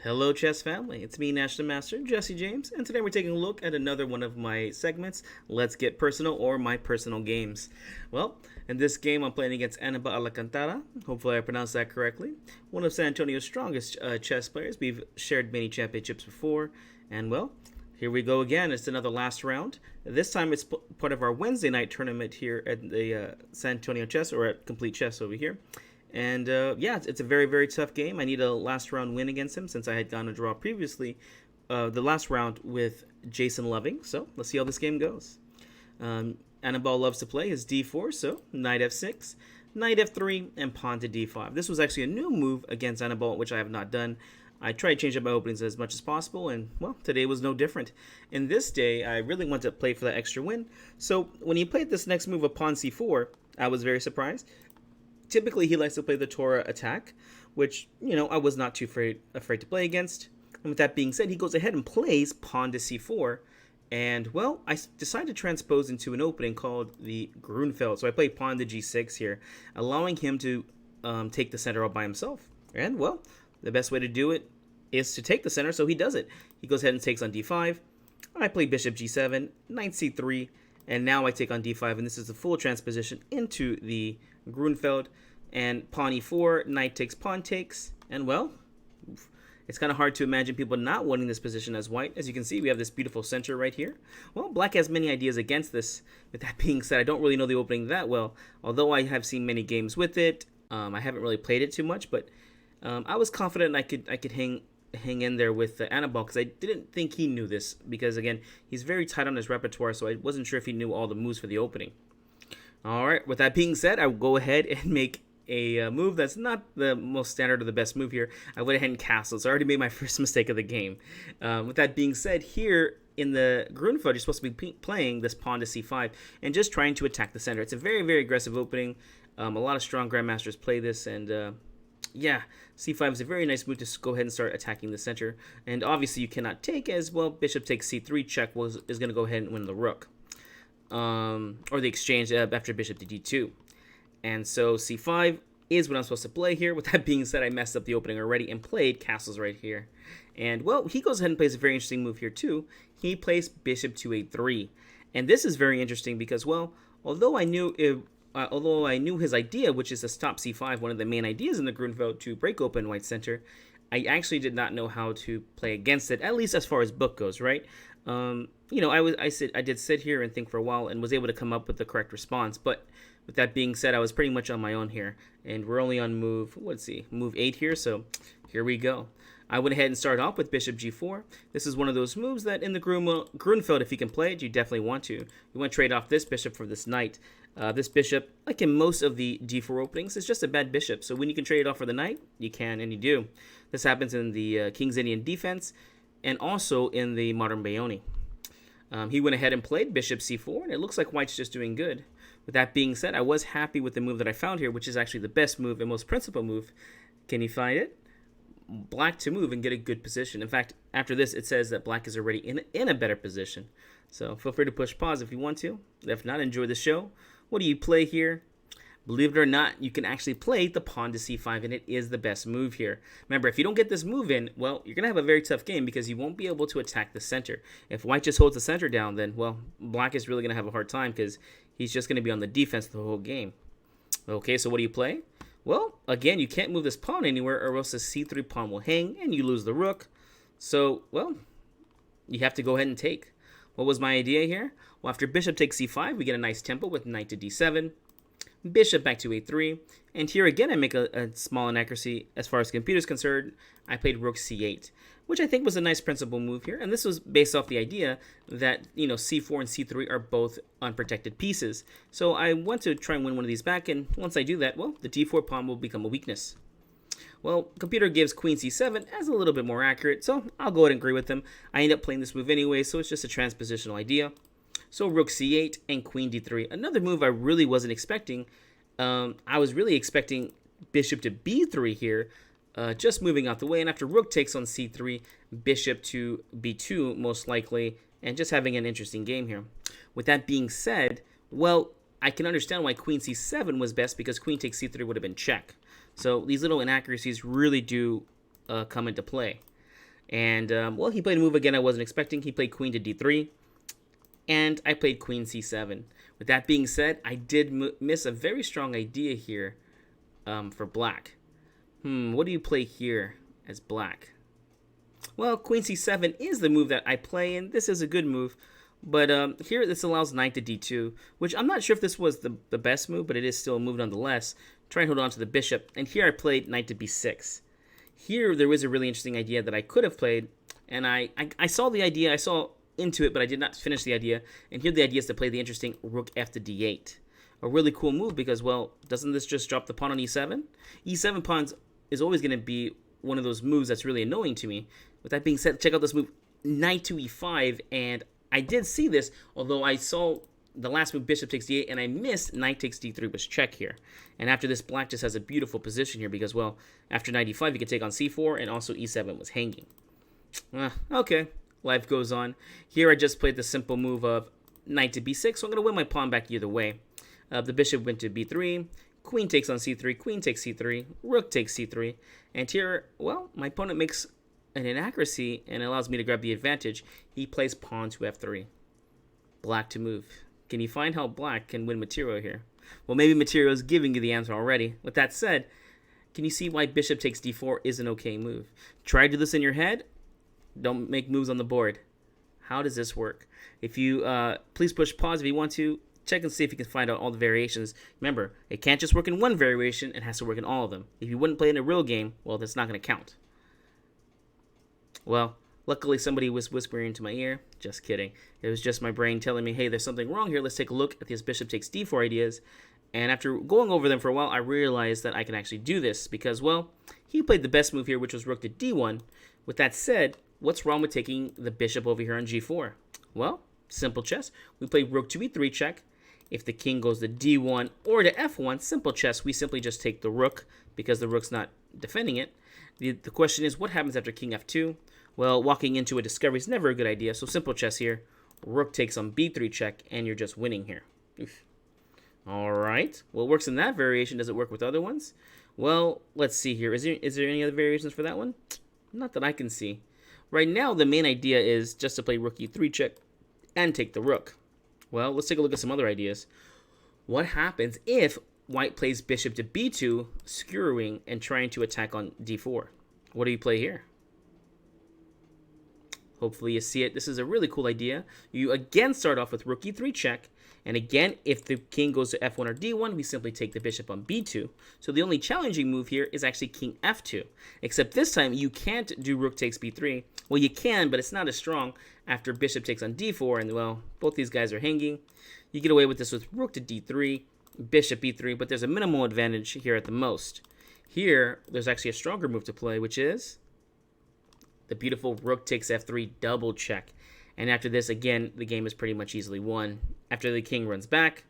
Hello, chess family. It's me, National Master Jessejames, and today we're taking a look at another one of my segments, Let's Get Personal, or My Personal Games. Well, in this game, I'm playing against Anibal Alcantara. Hopefully, I pronounced that correctly. One of San Antonio's strongest chess players. We've shared many championships before, and well, here we go again. It's another last round. This time, it's part of our Wednesday night tournament here at the San Antonio Chess, or at Complete Chess over here. And yeah, it's a very, very tough game. I need a last round win against him since I had gone a draw previously, the last round with Jason Loving. So let's see how this game goes. Anibal loves to play his d4, so knight f6, knight f3, and pawn to d5. This was actually a new move against Anibal, which I have not done. I try to change up my openings as much as possible, and well, today was no different. In this day, I really wanted to play for that extra win. So when he played this next move of pawn c4, I was very surprised. Typically, he likes to play the Torah attack, which, I was not too afraid to play against. And with that being said, he goes ahead and plays pawn to c4. And, well, I decided to transpose into an opening called the Grunfeld. So I play pawn to g6 here, allowing him to take the center all by himself. And, well, the best way to do it is to take the center, so he does it. He goes ahead and takes on d5. I play bishop g7, knight c3, and now I take on d5, and this is the full transposition into the Grunfeld, and pawn e4, knight takes, pawn takes, and well, it's kind of hard to imagine people not wanting this position as white. As you can see, we have this beautiful center right here. Well, black has many ideas against this. With that being said, I don't really know the opening that well, although I have seen many games with it. I haven't really played it too much, but I was confident I could hang in there with Anibal, because I didn't think he knew this, because again, he's very tight on his repertoire, so I wasn't sure if he knew all the moves for the opening. Alright, with that being said, I will go ahead and make a move that's not the most standard or the best move here. I went ahead and castled, so I already made my first mistake of the game. With that being said, here in the Grunfeld, you're supposed to be playing this pawn to c5 and just trying to attack the center. It's a very, very aggressive opening. A lot of strong grandmasters play this, and yeah, c5 is a very nice move to go ahead and start attacking the center. And obviously you cannot take, as well, bishop takes c3 check is going to go ahead and win the rook. Or the exchange after bishop to d2. And so c5 is what I'm supposed to play here. With that being said, I messed up the opening already and played castles right here. And, well, he goes ahead and plays a very interesting move here, too. He plays bishop to a3. And this is very interesting because, well, although I knew his idea, which is to stop c5, one of the main ideas in the Grunfeld to break open white center, I actually did not know how to play against it, at least as far as book goes, right? I did sit here and think for a while and was able to come up with the correct response. But with that being said, I was pretty much on my own here, and we're only on move 8 here. So here we go. I went ahead and started off with bishop g4. This is one of those moves that in the Grunfeld, if you can play it, you definitely want to. You want to trade off this bishop for this knight. This bishop, like in most of the d4 openings, is just a bad bishop. So when you can trade it off for the knight, you can, and you do. This happens in the King's Indian defense, and also in the modern Bayoni. He went ahead and played bishop c4, and it looks like white's just doing good. With that being said, I was happy with the move that I found here, which is actually the best move and most principal move. Can you find it? Black to move and get a good position. In fact, after this, it says that black is already in a better position. So feel free to push pause if you want to. If not, enjoy the show. What do you play here? Believe it or not, you can actually play the pawn to c5, and it is the best move here. Remember, if you don't get this move in, well, you're going to have a very tough game because you won't be able to attack the center. If white just holds the center down, then, well, black is really going to have a hard time because he's just going to be on the defense the whole game. Okay, so what do you play? Well, again, you can't move this pawn anywhere or else the c3 pawn will hang and you lose the rook. So, well, you have to go ahead and take. What was my idea here? Well, after bishop takes c5, we get a nice tempo with knight to d7. Bishop back to a3, and here again I make a small inaccuracy as far as the computer is concerned. I played rook c8, which I think was a nice principal move here, and this was based off the idea that c4 and c3 are both unprotected pieces. So I want to try and win one of these back, and once I do that, well, the d4 pawn will become a weakness. Well, computer gives queen c7 as a little bit more accurate, so I'll go ahead and agree with them. I end up playing this move anyway, so it's just a transpositional idea. So rook c8 and queen d3. Another move I really wasn't expecting. I was really expecting bishop to b3 here, just moving out the way. And after rook takes on c3, bishop to b2 most likely, and just having an interesting game here. With that being said, well, I can understand why queen c7 was best because queen takes c3 would have been check. So these little inaccuracies really do come into play. And, well, he played a move again I wasn't expecting. He played queen to d3, and I played queen c7. With that being said, I did miss a very strong idea here for black. What do you play here as black? Well, queen c7 is the move that I play, and this is a good move. But here, this allows knight to d2, which I'm not sure if this was the best move, but it is still a move nonetheless. Try and hold on to the bishop, and here I played knight to b6. Here, there was a really interesting idea that I could have played, and I saw the idea, I saw into it, but I did not finish the idea. And here the idea is to play the interesting rook f to d8. A really cool move because, well, doesn't this just drop the pawn on e7? E7 pawns is always going to be one of those moves that's really annoying to me. With that being said, check out this move, knight to e5, and I did see this, although I saw the last move, bishop takes d8, and I missed knight takes d3 was check here. And after this, black just has a beautiful position here because, well, after knight e5, you can take on c4, and also e7 was hanging. Okay, life goes on. Here I just played the simple move of knight to b6, so I'm going to win my pawn back either way. The bishop went to b3, queen takes on c3, queen takes c3, rook takes c3, and here, well, my opponent makes an inaccuracy and allows me to grab the advantage. He plays pawn to f3. Black to move. Can you find how black can win material here? Well, maybe material is giving you the answer already. With that said, can you see why bishop takes d4 is an okay move? Try to do this in your head. Don't make moves on the board. How does this work? If you please push pause if you want to. Check and see if you can find out all the variations. Remember, it can't just work in one variation. It has to work in all of them. If you wouldn't play in a real game, well, that's not going to count. Well, luckily somebody was whispering into my ear. Just kidding. It was just my brain telling me, hey, there's something wrong here. Let's take a look at these bishop takes d4 ideas. And after going over them for a while, I realized that I can actually do this because, well, he played the best move here, which was rook to d1. With that said, what's wrong with taking the bishop over here on g4? Well, simple chess. We play rook to e3 check. If the king goes to d1 or to f1, simple chess, we simply just take the rook because the rook's not defending it. The question is, what happens after king f2? Well, walking into a discovery is never a good idea, so simple chess here. Rook takes on b3 check, and you're just winning here. Oof. All right. Well, it works in that variation. Does it work with other ones? Well, let's see here. Is there any other variations for that one? Not that I can see. Right now, the main idea is just to play rook e3 check and take the rook. Well, let's take a look at some other ideas. What happens if white plays bishop to b2, skewering and trying to attack on d4? What do you play here? Hopefully you see it. This is a really cool idea. You again start off with rook e3 check. And again, if the king goes to f1 or d1, we simply take the bishop on b2. So the only challenging move here is actually king f2. Except this time, you can't do rook takes b3. Well, you can, but it's not as strong after bishop takes on d4. And, well, both these guys are hanging. You get away with this with rook to d3, bishop e3, but there's a minimal advantage here at the most. Here, there's actually a stronger move to play, which is the beautiful rook takes f3 double check. And after this, again, the game is pretty much easily won. After the king runs back,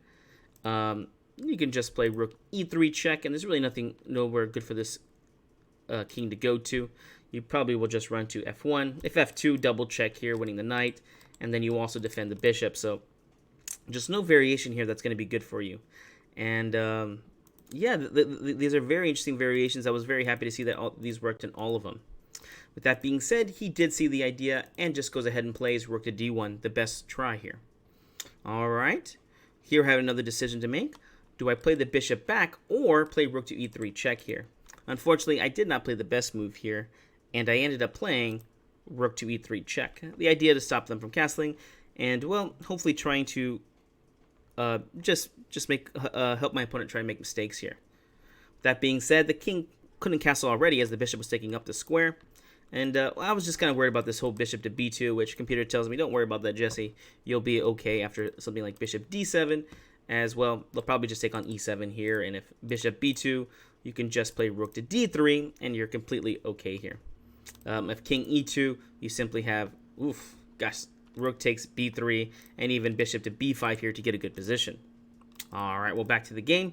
you can just play rook e3 check, and there's really nowhere good for this king to go to. You probably will just run to f1. If f2, double check here, winning the knight, and then you also defend the bishop. So just no variation here that's going to be good for you. And yeah, these are very interesting variations. I was very happy to see that these worked in all of them. With that being said, he did see the idea and just goes ahead and plays rook to d1, the best try here. All right, here I have another decision to make. Do I play the bishop back or play rook to e3 check here? Unfortunately, I did not play the best move here, and I ended up playing rook to e3 check. The idea to stop them from castling, and, well, hopefully trying to just help my opponent try and make mistakes here. That being said, the king couldn't castle already as the bishop was taking up the square. And I was just kind of worried about this whole bishop to b2, which computer tells me, don't worry about that, Jesse. You'll be okay after something like bishop d7. As well, they'll probably just take on e7 here. And if bishop b2, you can just play rook to d3, and you're completely okay here. If king e2, you simply have, rook takes b3, and even bishop to b5 here to get a good position. All right, well, back to the game.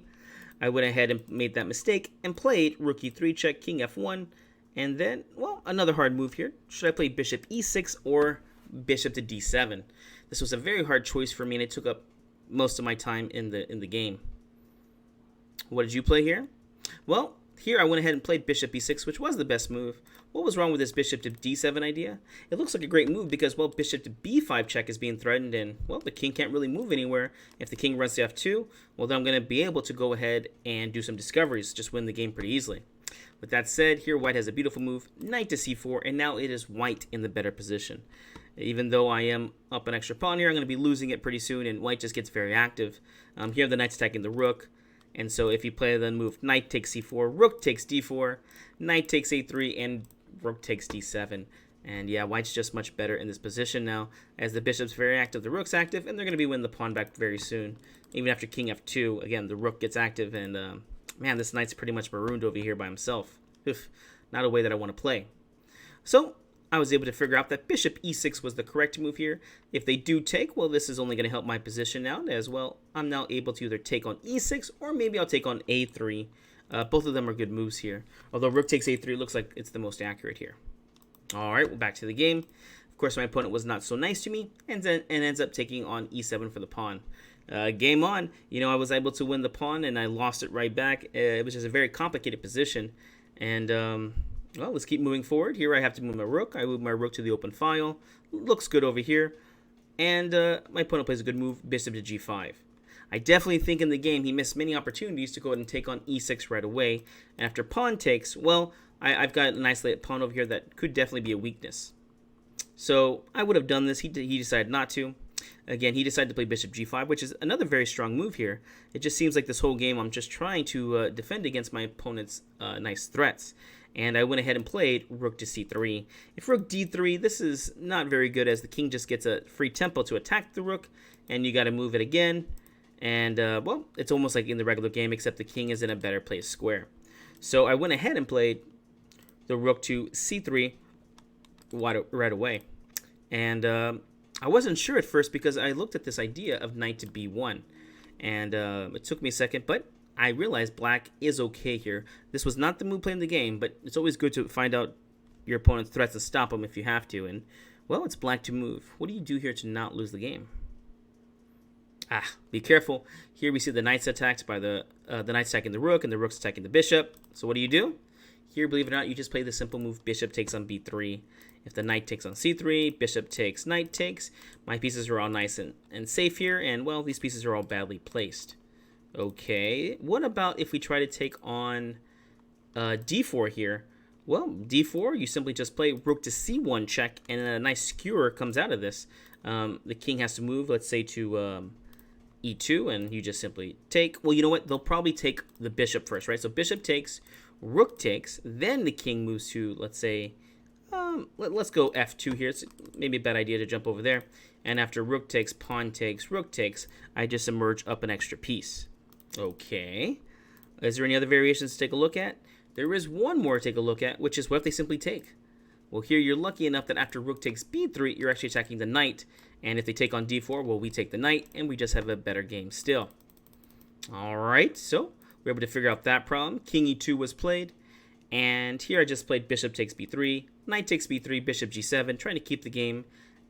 I went ahead and made that mistake and played rook e3 check, king f1. And then, well, another hard move here. Should I play bishop e6 or bishop to d7? This was a very hard choice for me, and it took up most of my time in the game. What did you play here? Well, here I went ahead and played bishop e6, which was the best move. What was wrong with this bishop to d7 idea? It looks like a great move because, well, bishop to b5 check is being threatened, and, well, the king can't really move anywhere. If the king runs to f2, well, then I'm going to be able to go ahead and do some discoveries, just win the game pretty easily. With that said, here white has a beautiful move, knight to c4, and now it is white in the better position. Even though I am up an extra pawn here, I'm going to be losing it pretty soon, and white just gets very active. Here the knight's attacking the rook, and so if you play the move knight takes c4, rook takes d4, knight takes a3, and rook takes d7. And yeah, white's just much better in this position now, as the bishop's very active, the rook's active, and they're going to be winning the pawn back very soon. Even after king f2, again, the rook gets active, and man, this knight's pretty much marooned over here by himself. Not a way that I want to play. So I was able to figure out that bishop e6 was the correct move here. If they do take, well, this is only going to help my position now as well. I'm now able to either take on e6 or maybe I'll take on a3. Both of them are good moves here. Although rook takes a3 looks like it's the most accurate here. All right, well, back to the game. Of course, my opponent was not so nice to me and ends up taking on e7 for the pawn. Game on. You know, I was able to win the pawn and I lost it right back. It was just a very complicated position. And, well, let's keep moving forward. Here I have to move my rook. I move my rook to the open file. Looks good over here. And my opponent plays a good move, bishop to g5. I definitely think in the game he missed many opportunities to go ahead and take on e6 right away. And after pawn takes, well, I've got an isolated pawn over here that could definitely be a weakness. So I would have done this. He decided not to. Again, he decided to play bishop g5, which is another very strong move here. It just seems like this whole game I'm just trying to defend against my opponent's nice threats. And I went ahead and played rook to c3. If rook d3, this is not very good as the king just gets a free tempo to attack the rook. And you got to move it again. And, well, it's almost like in the regular game, except the king is in a better placed square. So I went ahead and played the rook to c3 right away. And I wasn't sure at first because I looked at this idea of knight to b1. And it took me a second, but I realized black is okay here. This was not the move played in the game, but it's always good to find out your opponent's threats and stop them if you have to. And, well, it's black to move. What do you do here to not lose the game? Be careful. Here we see the knight's attacked by the knight's attacking the rook and the rook's attacking the bishop. So what do? Here, believe it or not, you just play the simple move bishop takes on b3. If the knight takes on c3, bishop takes, knight takes. My pieces are all nice and safe here, and, well, these pieces are all badly placed. Okay, what about if we try to take on d4 here? Well, d4, you simply just play rook to c1 check, and a nice skewer comes out of this. The king has to move, let's say, to e2, and you just simply take. Well, you know what? They'll probably take the bishop first, right? So bishop takes, rook takes, then the king moves to, let's say, let's go f2 here. It's maybe a bad idea to jump over there. And after rook takes, pawn takes, rook takes, I just emerge up an extra piece. Okay. Is there any other variations to take a look at? There is one more to take a look at, which is what if they simply take? Well, here you're lucky enough that after rook takes b3, you're actually attacking the knight. And if they take on d4, well, we take the knight, and we just have a better game still. All right, so we're able to figure out that problem. King e2 was played. And here I just played bishop takes b3, knight takes b3, bishop g7, trying to keep the game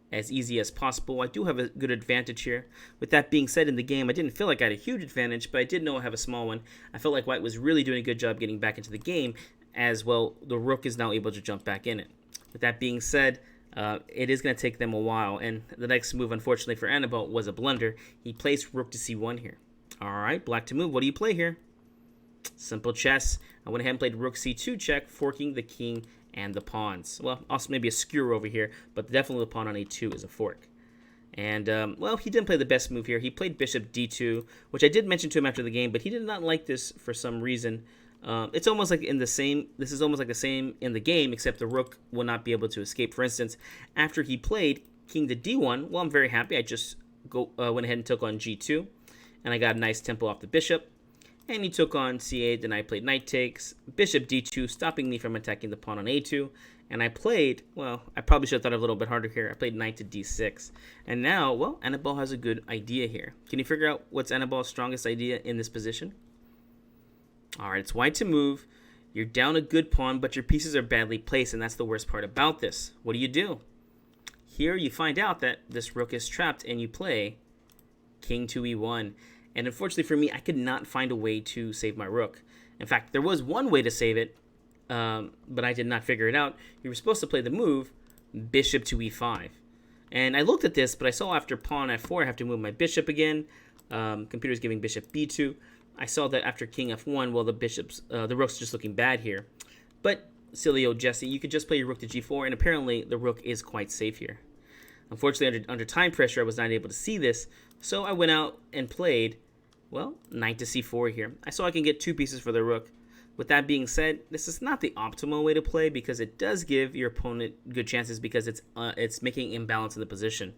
as easy as possible. I do have a good advantage here. With that being said, in the game, I didn't feel like I had a huge advantage, but I did know I have a small one. I felt like white was really doing a good job getting back into the game, as well the rook is now able to jump back in it. With that being said, it is going to take them a while, and the next move, unfortunately for Anibal, was a blunder. He placed rook to c1 here. All right, black to move. What do you play here? Simple chess. I went ahead and played rook c2 check, forking the king and the pawns. Well, also maybe a skewer over here, but definitely the pawn on a2 is a fork. And, well, he didn't play the best move here. He played bishop d2, which I did mention to him after the game, but he did not like this for some reason. It's almost like this is almost like the same in the game, except the rook will not be able to escape. For instance, after he played king to d1, well, I'm very happy. I just went ahead and took on g2, and I got a nice tempo off the bishop. And he took on c8, then I played knight takes, bishop d2, stopping me from attacking the pawn on a2. And I played, well, I probably should have thought a little bit harder here. I played knight to d6. And now, well, Anibal has a good idea here. Can you figure out what's Anibal's strongest idea in this position? All right, it's white to move. You're down a good pawn, but your pieces are badly placed, and that's the worst part about this. What do? Here you find out that this rook is trapped, and you play king to e1. And unfortunately for me, I could not find a way to save my rook. In fact, there was one way to save it, but I did not figure it out. You were supposed to play the move bishop to e5. And I looked at this, but I saw after pawn f4, I have to move my bishop again. Computer's giving bishop b2. I saw that after king f1, well, the rook's just looking bad here. But silly old Jesse, you could just play your rook to g4, and apparently the rook is quite safe here. Unfortunately, under time pressure, I was not able to see this, so I went out and played, well, knight to c4 here. I saw I can get 2 pieces for the rook. With that being said, this is not the optimal way to play because it does give your opponent good chances because it's making imbalance in the position.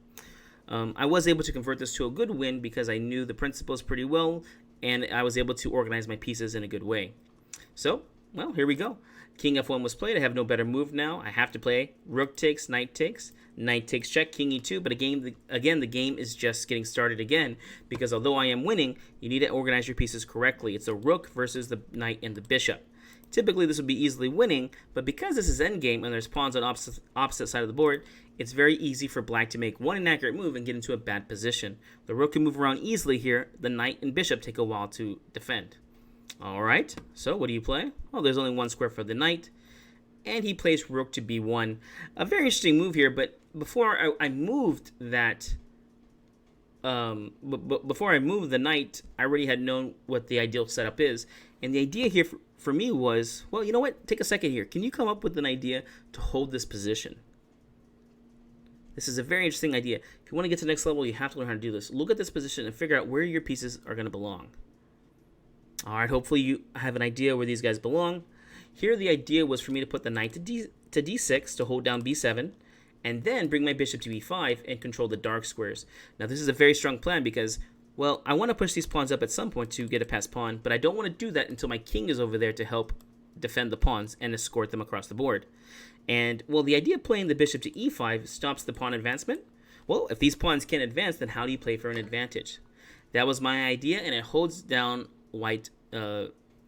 I was able to convert this to a good win because I knew the principles pretty well, and I was able to organize my pieces in a good way. So, well, here we go. King f1 was played. I have no better move now. I have to play rook takes, knight takes check, king e2. But again, the game is just getting started again because although I am winning, you need to organize your pieces correctly. It's a rook versus the knight and the bishop. Typically, this would be easily winning, but because this is endgame and there's pawns on opposite side of the board, it's very easy for black to make one inaccurate move and get into a bad position. The rook can move around easily here. The knight and bishop take a while to defend. All right, so what do you play? Well, there's only one square for the knight, and he plays rook to b1. A very interesting move here, but before I moved that, before I moved the knight, I already had known what the ideal setup is, and the idea here for me was, well, you know what? Take a second here. Can you come up with an idea to hold this position? This is a very interesting idea. If you want to get to the next level, you have to learn how to do this. Look at this position and figure out where your pieces are going to belong. All right, hopefully you have an idea where these guys belong. Here the idea was for me to put the knight to d6 to hold down b7, and then bring my bishop to e5 and control the dark squares. Now this is a very strong plan because, well, I want to push these pawns up at some point to get a passed pawn, but I don't want to do that until my king is over there to help defend the pawns and escort them across the board. And, well, the idea of playing the bishop to e5 stops the pawn advancement. Well, if these pawns can't advance, then how do you play for an advantage? That was my idea, and it holds down white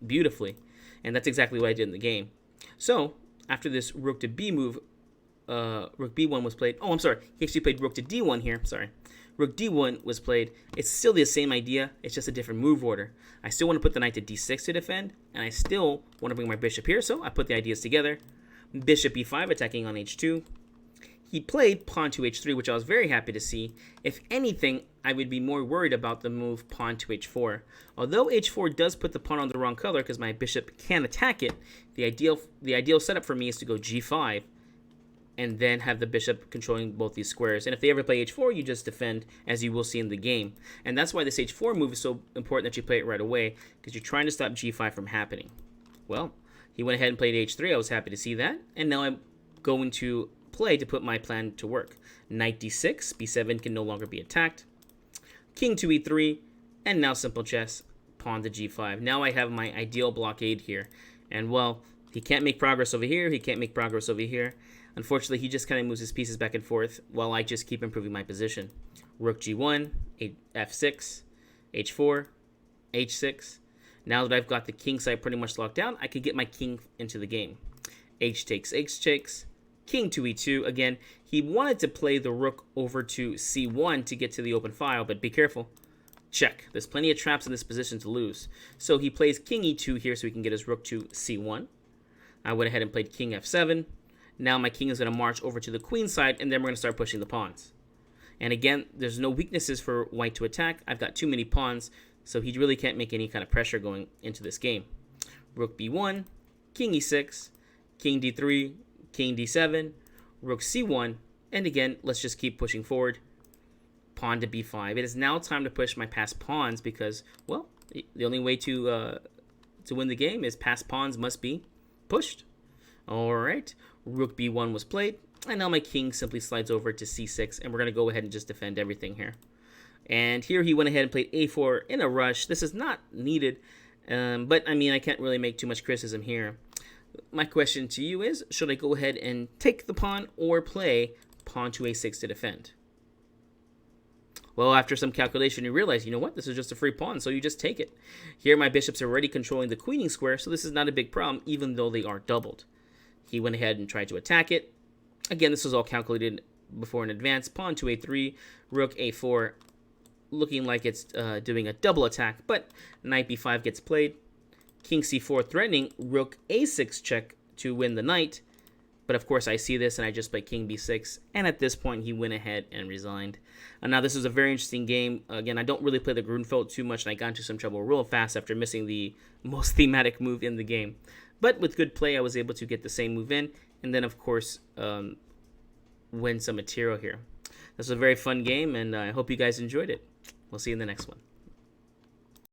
beautifully, and that's exactly what I did in the game. So after this rook to b move, rook b1 was played. Oh, I'm sorry, he actually played rook to d1 here. Sorry, rook d1 was played. It's still the same idea, it's just a different move order. I still want to put the knight to d6 to defend, and I still want to bring my bishop here, so I put the ideas together. Bishop e5 attacking on h2. He played pawn to h3, which I was very happy to see. If anything, I would be more worried about the move pawn to h4. Although h4 does put the pawn on the wrong color because my bishop can attack it, the ideal setup for me is to go g5 and then have the bishop controlling both these squares. And if they ever play h4, you just defend, as you will see in the game. And that's why this h4 move is so important that you play it right away, because you're trying to stop g5 from happening. Well, he went ahead and played h3. I was happy to see that. And now I'm going to play to put my plan to work. Knight d6, b7 can no longer be attacked. King to e3, and now simple chess, pawn to g5. Now I have my ideal blockade here. And, well, he can't make progress over here, he can't make progress over here. Unfortunately, he just kind of moves his pieces back and forth while I just keep improving my position. Rook g1, f6, h4, h6. Now that I've got the king side pretty much locked down, I can get my king into the game. H takes, king to e2. Again, he wanted to play the rook over to c1 to get to the open file, but be careful. Check. There's plenty of traps in this position to lose. So he plays king e2 here so he can get his rook to c1. I went ahead and played king f7. Now my king is going to march over to the queen side, and then we're going to start pushing the pawns. And again, there's no weaknesses for white to attack. I've got too many pawns, so he really can't make any kind of pressure going into this game. Rook b1, king e6, king d3, king d7, rook c1, and again, let's just keep pushing forward. Pawn to b5. It is now time to push my passed pawns because, well, the only way to win the game is passed pawns must be pushed. All right, rook b1 was played, and now my king simply slides over to c6, and we're going to go ahead and just defend everything here. And here he went ahead and played a4 in a rush. This is not needed, but I mean, I can't really make too much criticism here. My question to you is, should I go ahead and take the pawn or play pawn to a6 to defend? Well, after some calculation, you realize, you know what, this is just a free pawn, so you just take it. Here my bishops are already controlling the queening square, so this is not a big problem, even though they are doubled. He went ahead and tried to attack it. Again, this was all calculated before in advance. Pawn to a3, rook a4, looking like it's doing a double attack, but knight b5 gets played. King c4 threatening, rook a6 check, to win the knight. But of course, I see this and I just play king b6. And at this point, he went ahead and resigned. Now, this is a very interesting game. Again, I don't really play the Grunfeld too much, and I got into some trouble real fast after missing the most thematic move in the game. But with good play, I was able to get the same move in. And then, of course, win some material here. This was a very fun game, and I hope you guys enjoyed it. We'll see you in the next one.